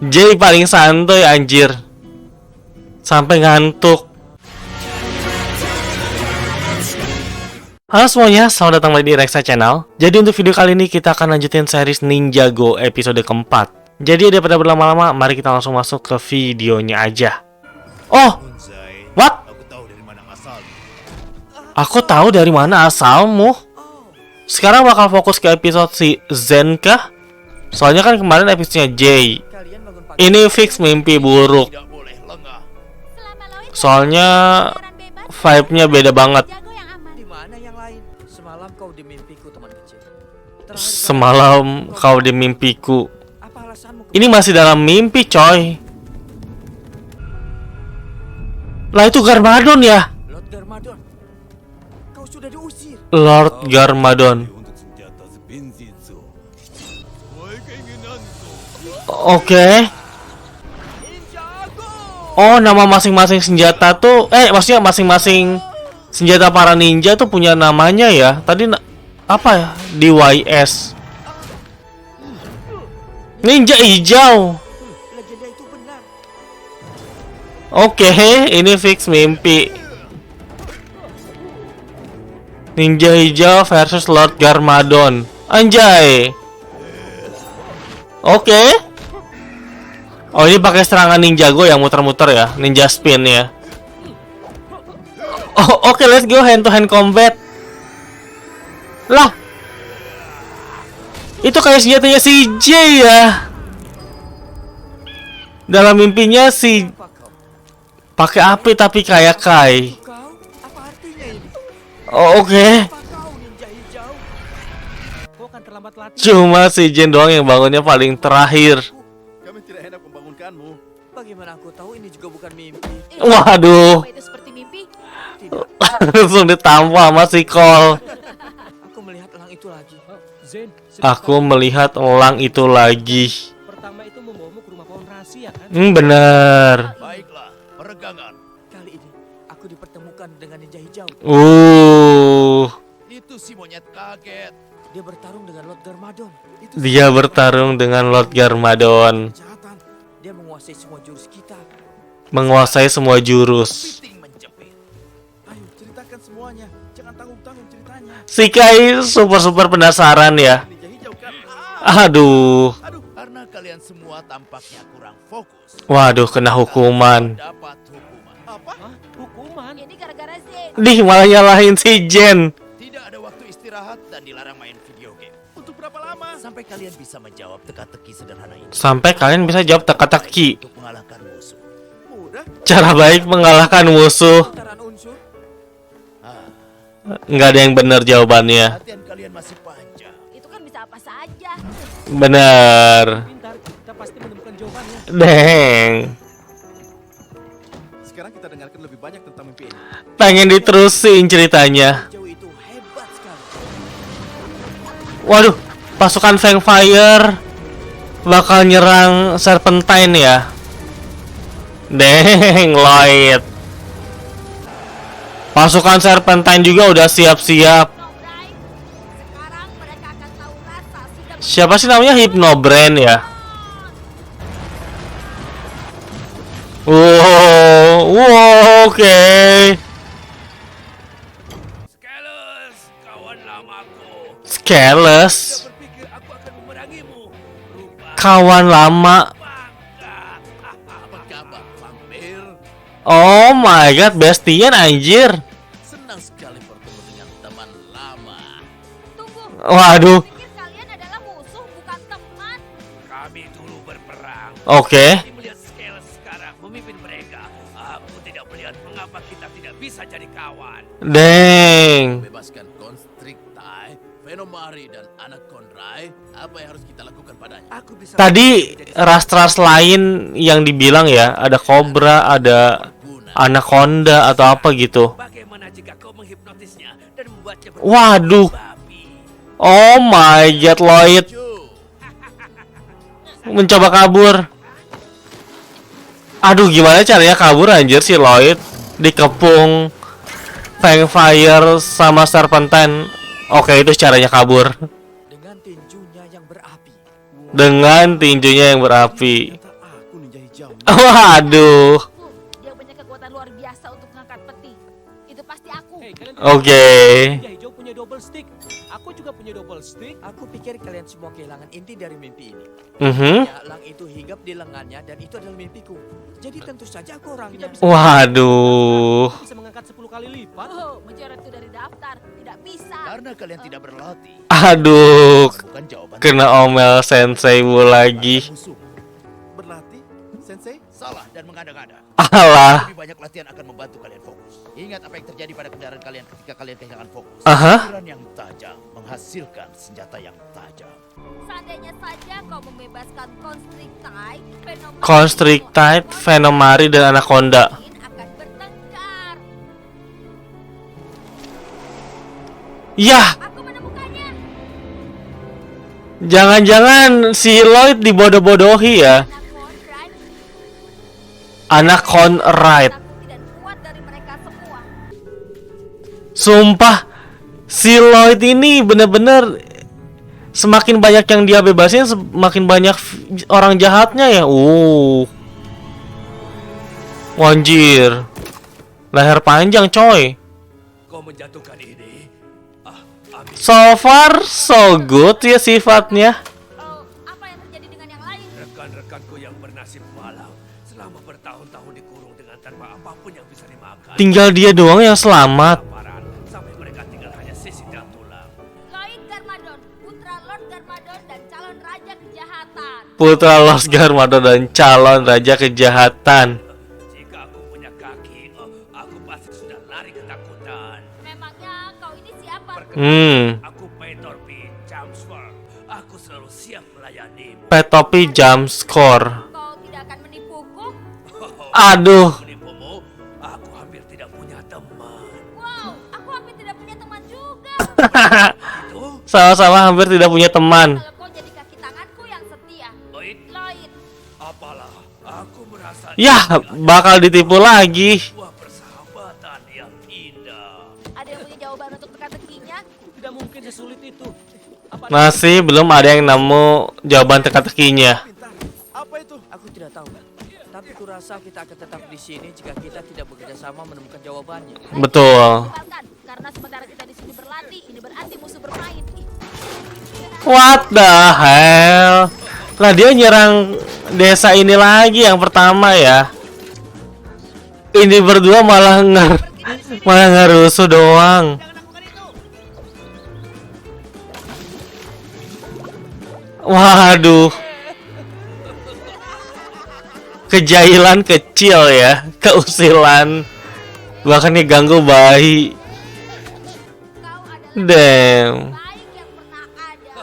Jay paling santuy anjir. Sampai ngantuk. Halo semuanya, selamat datang lagi di Rexa Channel. Jadi untuk video kali ini kita akan lanjutin series Ninjago episode keempat. Jadi daripada berlama-lama, mari kita langsung masuk ke videonya aja. Oh, what? Aku tahu dari mana asalmu. Sekarang bakal fokus ke episode si Zen kah? Soalnya kan kemarin episodenya Jay. Ini fix mimpi buruk. Soalnya vibe-nya beda banget. Semalam kau di mimpiku. Ini masih dalam mimpi, coy. Lah itu Garmadon ya? Lord Garmadon. Kau sudah diusir. Lord Garmadon. Oke. Oh, nama masing-masing senjata tuh maksudnya masing-masing senjata para ninja tuh punya namanya ya. Tadi apa ya? DYS. Ninja hijau. Legenda itu benar. Oke, ini fix mimpi. Ninja hijau versus Lord Garmadon. Anjay. Oke. Oh, ini pakai serangan Ninjago yang muter-muter ya, ninja spin ya. Oh, oke, let's go hand to hand combat. Lah. Itu kayak senjatanya si Jay ya. Dalam mimpinya si pakai api tapi kayak Kai. Kau? Apa artinya ini? Oh, oke. Apa kau ninja hijau? Kau kan terlambat latihan. Cuma si Jin doang yang bangunnya paling terakhir. Kami tidak hendak membangunkanmu. Bagaimana aku tahu ini juga bukan mimpi? Waduh. Apa itu seperti mimpi? Tidak. Langsung ditampar sama si Cole. Aku melihat elang itu lagi. Zen, Aku melihat elang itu lagi. pertama itu membawamu ke rumah pohon rahasia kan? Bener. Baiklah, peregangan. Kali ini aku dipertemukan dengan ninja hijau. Itu si monyet kaget. Dia bertarung dengan Lord Garmadon. Itu Dia bertarung dengan Lord Garmadon. kejahatan. Dia menguasai semua jurus kita. Menguasai semua jurus. Piting menjepit. Ayo, ceritakan semuanya. Jangan tanggung-tanggung ceritanya. Si Kai super penasaran ya. Ninja hijau kan? Aduh. Aduh, karena kalian semua tampaknya kurang fokus. Waduh, kena hukuman. Dapat hukuman. Apa? Hukuman? Ini gara-gara Zen. Dih, malah nyalahin si Jen. Tidak ada waktu istirahat dan dilarang main video game. Untuk berapa lama? Sampai kalian bisa menjawab teka-teki sederhana ini. Sampai kalian bisa jawab teka-teki. Untuk mengalahkan musuh. Mudah. Cara baik mengalahkan musuh. Putaran unsur. Nggak ada yang benar jawabannya. Latihan kalian masih panjang. Itu kan bisa apa saja. Benar. Pintar, kita pasti menemukan jawabannya. Deng. Sekarang kita dengarkan lebih banyak tentang mimpi ini. Pengen diterusin ceritanya. Hijau itu hebat sekali. Waduh, pasukan Fang Fire bakal nyerang Serpentine ya. Deng, Lloyd. Pasukan Serpentine juga udah siap-siap. Nobrai. Sekarang mereka akan tahu rasa sudah Siapa sih namanya? Hypnobrand ya? Wow, oke. Skeles, kawan lamaku. Skeles, Berpikir aku akan memerangimu. Rupa kawan lama. bangga. Apa kabar, vampir? Oh my god, Bastian anjir. Senang sekali bertemu dengan teman lama. tunggu. Waduh. Pikir kalian adalah musuh bukan teman. Kami dulu berperang. Oke. Tapi melihat Skeles sekarang memimpin mereka, aku tidak melihat mengapa kita tidak bisa jadi kawan. Deng. Bebaskan Constricti, Venomari, dan Anacondrai. Apa yang harus kita lakukan padanya? Aku bisa. Tadi ras-ras lain yang dibilang ya, ada kobra, ada anaconda atau apa gitu. Bagaimana jika kau menghipnotisnya dan membuatnya Waduh. babi? Oh my god, Lloyd Cu, mencoba kabur. Aduh, gimana caranya kabur anjir si Lloyd? Dikepung Fang Fire sama Serpentine. Oke, itu caranya kabur. Dengan tinjunya yang berapi. Dengan tinjunya yang berapi. Ternyata Waduh. Dia punya kekuatan luar biasa untuk mengangkat peti. Itu pasti aku. Hei, kalian Oke. Ninja hijau punya double stick. Aku juga punya double stick. Aku pikir kalian semua kehilangan inti dari mimpi ini. Mhm. Ya, elang itu hinggap di lengannya dan itu adalah mimpiku. Jadi tentu saja aku orangnya. Waduh. Aku bisa mengangkat 10 kali lipat. Oh, mencoret itu dari daftar. Tidak bisa. Karena kalian tidak berlatih. Aduh. Bukan jawaban. Kena omel sensei lagi. Musuh. Berlatih, Sensei? Salah dan mengada-ngada. Alah. Lebih banyak latihan akan membantu kalian fokus. Ingat apa yang terjadi pada kendaraan kalian ketika kalian kehilangan fokus. Aha. Pikiran yang tajam menghasilkan senjata yang tajam. Seandainya saja kau membebaskan Constrictite, Constrictite, Venomari, dan Anaconda. akan bertengkar. Yah, Aku menemukannya. jangan-jangan si Lloyd dibodoh-bodohi ya. Anak Conrad, Anaconda. aku tidak kuat dari mereka semua. Sumpah, si Lloyd ini bener-bener semakin banyak yang dia bebasin, semakin banyak orang jahatnya ya. Wanjir. Leher panjang coy. Kau menjatuhkan ini. So far so good ya sifatnya. Oh, apa yang terjadi dengan yang lain? Rekan-rekanku yang bernasib malang selama bertahun-tahun dikurung dengan tanpa apapun yang bisa dimakan. Tinggal dia doang yang selamat. Kelaparan, sampai mereka tinggal hanya sisi dan tulang. Lloyd Garmadon, putra Lord Garmadon dan calon raja kejahatan. Putra Los Garmadon dan calon raja kejahatan. Jika aku punya kaki, aku pasti sudah lari ketakutan. Memangnya kau ini siapa? Aku Peter P. Jamsworth. Aku selalu siap melayani. Petopi jump score. Kau tidak akan menipuku? Aduh. Menipumu, aku hampir tidak punya teman. Wow, aku hampir tidak punya teman juga. Itu, Sama-sama hampir tidak punya teman. Kalau kau jadi kaki tanganku yang setia. Lloyd, Lloyd, apalah, aku merasa Yah, bakal ditipu lagi. sebuah persahabatan yang indah. ada yang punya jawaban untuk teka-tekinya? Tidak mungkin sesulit itu. Apa Masih belum ada yang nemu jawaban teka-tekinya. Apa itu? Aku tidak tahu. Tapi kurasa kita akan tetap di sini jika kita tidak bekerja sama menemukan jawabannya. Betul. Tinggalkan, karena sementara kita di sini berlatih, ini berarti musuh bermain. What the hell? Lah dia nyerang desa ini lagi yang pertama ya. Ini berdua malah ngerusuh doang. Waduh. Kejahilan kecil ya, keusilan. Bahkan diganggu bayi. Kau adalah Damn. baik yang pernah ada.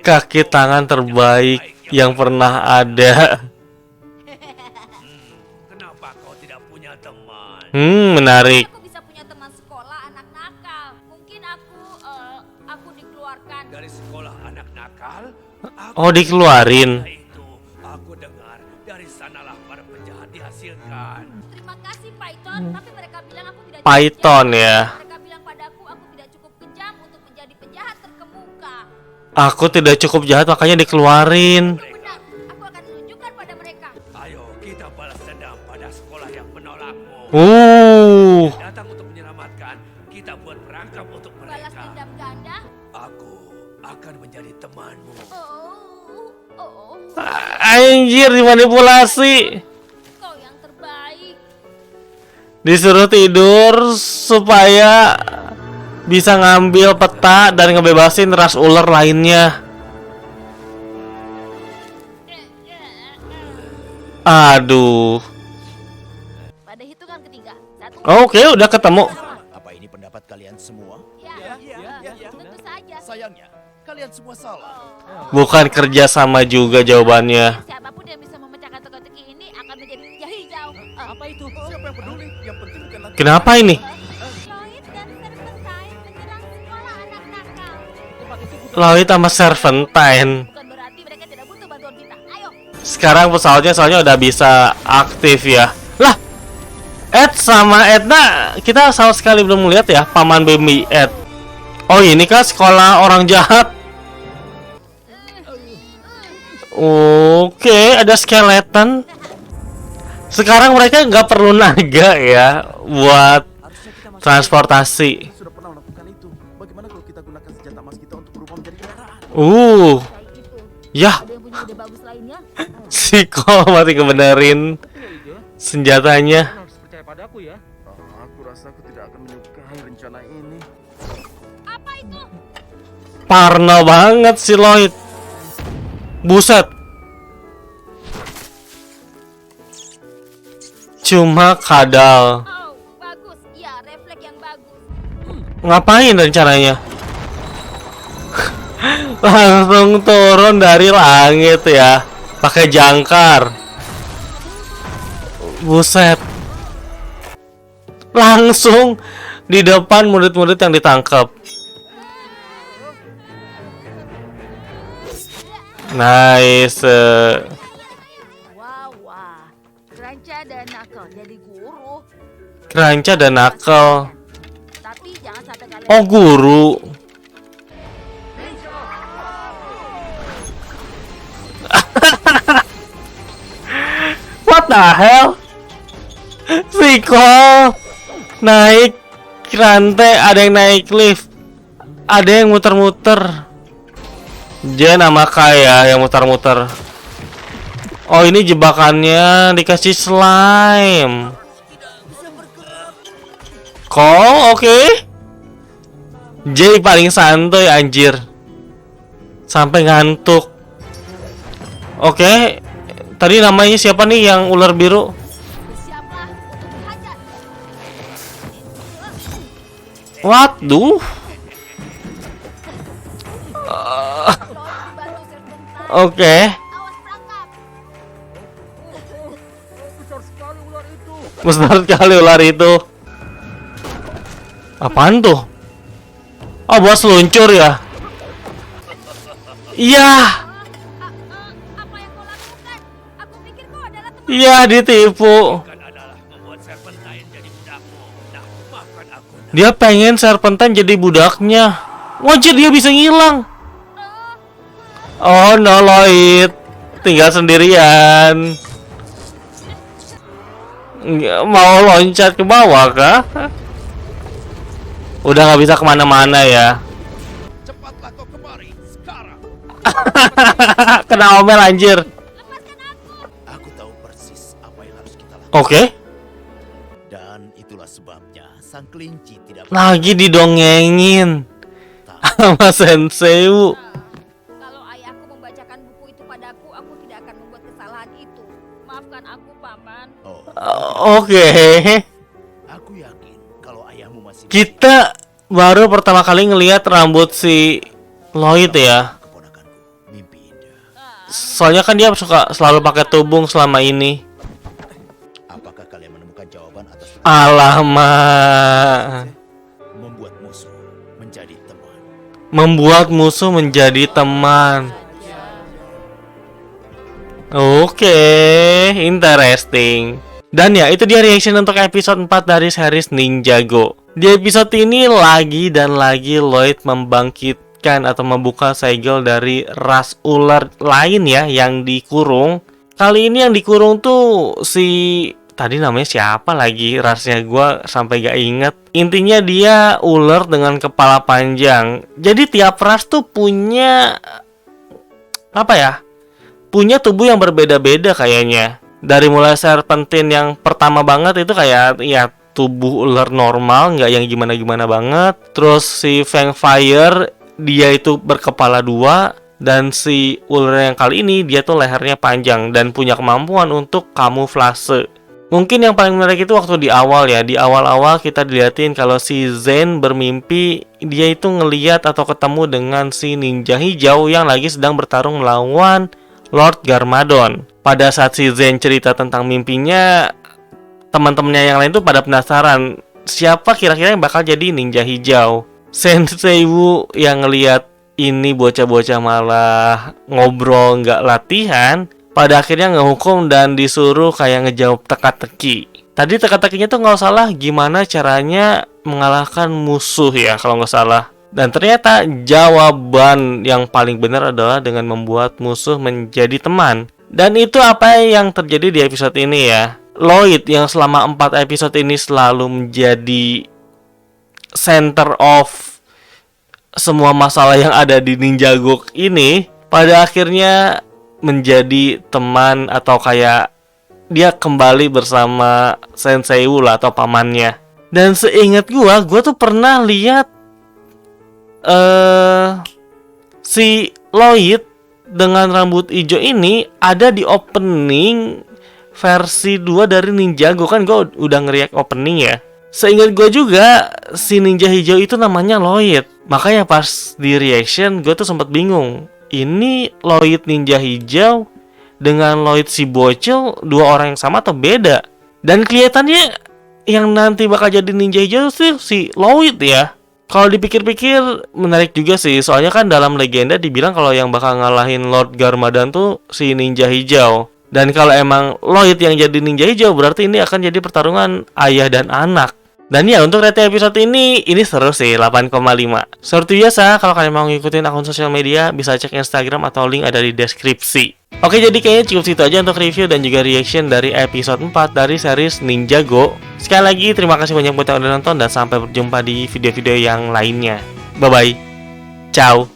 Kaki tangan terbaik yang pernah ada. Kenapa kau tidak punya teman? Menarik. Aku bisa punya teman sekolah anak nakal. Mungkin aku dikeluarkan. Dari sekolah anak nakal, Oh, dikeluarin. itu aku dengar dari sanalah para penjahat dihasilkan. Terima kasih Python, tapi mereka bilang aku tidak cukup Python kejam. ya. Mereka bilang padaku aku tidak cukup kejam untuk menjadi penjahat terkemuka. Aku tidak cukup jahat makanya dikeluarin. Benar, aku akan menunjukkan pada mereka. Ayo kita balas dendam pada sekolah yang menolakmu. Datang untuk menyelamatkan, kita buat perangkap untuk Balas mereka. dendam ganda. Aku akan menjadi temanmu. Oh, Anjir, dimanipulasi. kau yang terbaik. Disuruh tidur supaya bisa ngambil peta dan ngebebasin ras ular lainnya. Aduh. Pada hitungan ketiga, satu. Oke, udah ketemu. Apa ini pendapat kalian semua? Ya, tentu saja. Sayangnya, kalian semua salah. Bukan kerja sama juga jawabannya. Siapapun yang bisa memecahkan teka-teki ini akan menjadi ninja hijau. apa itu? Siapa yang peduli? Yang penting bukan latihan. Kenapa ini? Lloyd dan Serpentine menyerang sekolah anak nakal. Tempat itu bukan Lloyd sama Serpentine. Bukan berarti mereka tidak butuh bantuan kita. Ayo. Sekarang pesawatnya soalnya udah bisa aktif ya. Lah, Ed sama Edna kita sama sekali belum melihat ya, paman baby Ed. Oh, ini kan sekolah orang jahat. Oke, ada skeleton. Sekarang mereka nggak perlu naga ya buat Harusnya kita masih transportasi. Sudah pernah melakukan itu. Bagaimana kalau kita gunakan senjata emas kita untuk berubah menjadi kendaraan? Kayak gitu. Yah, Ada yang punya ide bagus lainnya? si Cole masih ngebenerin senjatanya. Harus percaya padaku ya. Aku rasa aku tidak akan menyukai rencana ini. Apa itu? Parno banget si Lloyd. Buset. Cuma kadal. Oh, bagus. Ya, refleks yang bagus. Ngapain rencananya? Langsung turun dari langit ya. Pakai jangkar. Buset. Langsung di depan murid-murid yang ditangkap. Nice. Wah, wah. Ranca dan nakal jadi guru. Keranca dan nakal. Tapi jangan sampai kalian Oh, guru. What the hell? Siko naik rantai, ada yang naik lift, ada yang muter-muter. Jen sama Kaya yang muter-muter. Oh, ini jebakannya dikasih slime. Kok oke? J paling santuy anjir. Sampai ngantuk. Oke. Tadi namanya siapa nih yang ular biru? bersiaplah untuk dihajar. Waduh. Dibantu serpentan. Oke. Awas perangkap. Besar sekali ular itu. Apaan tuh? Oh, buat seluncur ya? Iya. Apa yang kau lakukan? Aku pikir kau adalah teman. Iya, ditipu. Bukan adalah membuat Serpentine jadi budakmu. Nah, maafkan aku. Dia pengen Serpentine jadi budaknya. Wajah dia bisa ngilang. Oh no, Lloyd. Tinggal sendirian. Nggak mau loncat ke bawah kah? Udah nggak bisa kemana-mana ya. Cepatlah kau kemari sekarang. Kena omel anjir. Aku tahu persis apa yang harus kita lakukan. Oke. Dan itulah sebabnya sang kelinci tidak Lagi didongengin sama Sensei. Kalau ayahku membacakan buku itu padaku, aku tidak akan membuat kesalahan itu. Maafkan aku, Paman. Oke. Aku yakin kalau ayahmu masih Kita baru pertama kali ngelihat rambut si Lloyd ya. keponakanku. Mimpi indah. Soalnya kan dia suka selalu pakai tubung selama ini. Apakah kalian menemukan jawaban atas Alamak. membuat musuh menjadi teman? Membuat musuh menjadi teman. Oke, interesting. Dan ya, itu dia reaction untuk episode 4 dari series Ninjago. Di episode ini lagi dan lagi Lloyd membangkitkan atau membuka segel dari ras ular lain ya yang dikurung. Kali ini yang dikurung tuh si tadi namanya siapa lagi rasnya, gua sampai gak inget. Intinya dia ular dengan kepala panjang. Jadi tiap ras tuh punya apa ya? Punya tubuh yang berbeda-beda kayaknya. Dari mulai Serpentine yang pertama banget itu kayak ya tubuh ular normal, nggak yang gimana-gimana banget. Terus si Fangfire dia itu berkepala dua, dan si ular yang kali ini dia tuh lehernya panjang dan punya kemampuan untuk kamuflase. Mungkin yang paling menarik itu waktu di awal ya. Di awal-awal kita diliatin kalau si Zen bermimpi dia itu ngeliat atau ketemu dengan si ninja hijau yang lagi sedang bertarung melawan Lord Garmadon. Pada saat si Zen cerita tentang mimpinya, teman-temannya yang lain tuh pada penasaran siapa kira-kira yang bakal jadi ninja hijau. Sensei Wu yang ngeliat ini bocah-bocah malah ngobrol nggak latihan, pada akhirnya ngehukum dan disuruh kayak ngejawab teka-teki. Tadi teka-tekinya tuh nggak salah gimana caranya mengalahkan musuh ya kalau nggak salah. Dan ternyata jawaban yang paling benar adalah dengan membuat musuh menjadi teman. Dan itu apa yang terjadi di episode ini ya. Lloyd yang selama 4 episode ini selalu menjadi center of semua masalah yang ada di Ninjago ini, pada akhirnya menjadi teman atau kayak dia kembali bersama Sensei Wu lah atau pamannya. Dan seingat gua tuh pernah lihat si Lloyd dengan rambut hijau ini ada di opening versi 2 dari Ninjago. Kan gua udah ngeriak opening ya. Seingat gue juga si ninja hijau itu namanya Lloyd. Makanya pas di reaction gue tuh sempat bingung. Ini Lloyd ninja hijau dengan Lloyd si bocil 2 orang yang sama atau beda? Dan kelihatannya yang nanti bakal jadi ninja hijau sih si Lloyd ya. Kalau dipikir-pikir menarik juga sih. Soalnya kan dalam legenda dibilang kalau yang bakal ngalahin Lord Garmadon tuh si ninja hijau. Dan kalau emang Lloyd yang jadi ninja hijau, berarti ini akan jadi pertarungan ayah dan anak. Dan ya, untuk rating episode ini seru sih, 8,5. Seperti biasa, kalau kalian mau ngikutin akun sosial media, bisa cek Instagram atau link ada di deskripsi. Oke, jadi kayaknya cukup situ aja untuk review dan juga reaction dari episode 4 dari series Ninjago. Sekali lagi, terima kasih banyak buat yang udah nonton, dan sampai berjumpa di video-video yang lainnya. Bye-bye. Ciao.